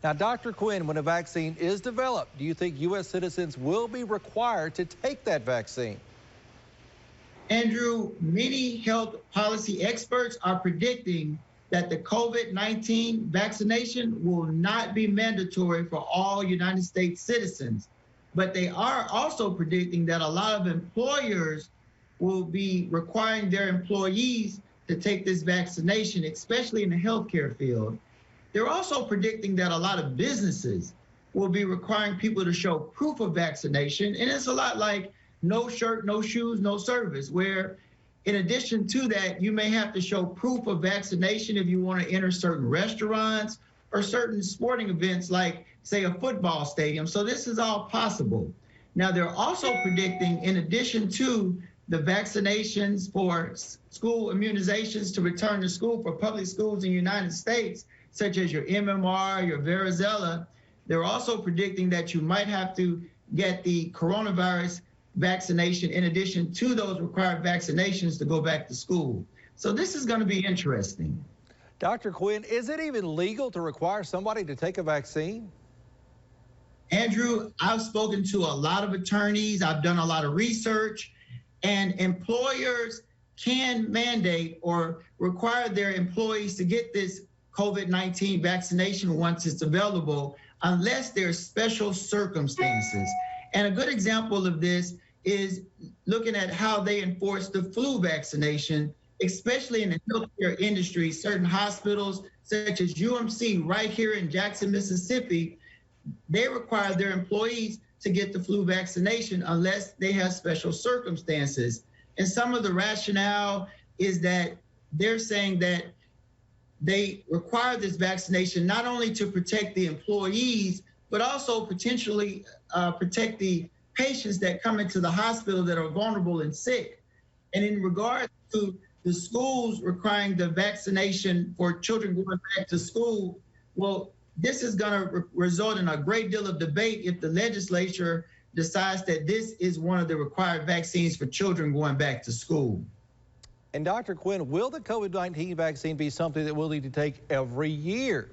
Now, Dr. Quinn, when a vaccine is developed, do you think U.S. citizens will be required to take that vaccine? Andrew, many health policy experts are predicting that the COVID-19 vaccination will not be mandatory for all United States citizens. But they are also predicting that a lot of employers will be requiring their employees to take this vaccination, especially in the healthcare field. They're also predicting that a lot of businesses will be requiring people to show proof of vaccination. And it's a lot like no shirt, no shoes, no service, where in addition to that, you may have to show proof of vaccination if you want to enter certain restaurants or certain sporting events like, say, a football stadium. So this is all possible. Now, they're also predicting, in addition to the vaccinations for school immunizations to return to school for public schools in the United States, such as your MMR, your varicella, they're also predicting that you might have to get the coronavirus vaccination in addition to those required vaccinations to go back to school. So this is going to be interesting. Dr. Quinn, is it even legal to require somebody to take a vaccine? Andrew, I've spoken to a lot of attorneys. I've done a lot of research, and employers can mandate or require their employees to get this COVID-19 vaccination once it's available, unless there's special circumstances. And a good example of this is looking at how they enforce the flu vaccination, especially in the healthcare industry. Certain hospitals, such as UMC right here in Jackson, Mississippi, they require their employees to get the flu vaccination unless they have special circumstances. And some of the rationale is that they're saying that they require this vaccination not only to protect the employees, but also potentially protect the patients that come into the hospital that are vulnerable and sick. And in regard to the schools requiring the vaccination for children going back to school, well, this is going to result in a great deal of debate if the legislature decides that this is one of the required vaccines for children going back to school. And Dr. Quinn, will the COVID-19 vaccine be something that we'll need to take every year?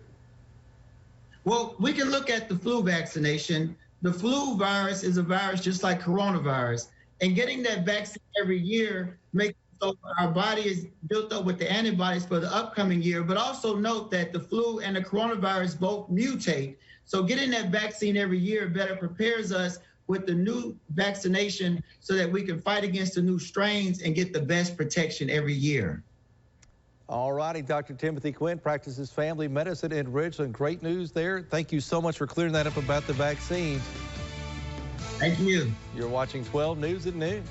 Well, we can look at the flu vaccination. The flu virus is a virus just like coronavirus. And getting that vaccine every year makes it so our body is built up with the antibodies for the upcoming year. But also note that the flu and the coronavirus both mutate. So getting that vaccine every year better prepares us with the new vaccination so that we can fight against the new strains and get the best protection every year. All righty, Dr. Timothy Quinn practices family medicine in Ridgeland. Great news there. Thank you so much for clearing that up about the vaccines. Thank you. You're watching 12 News at Noon.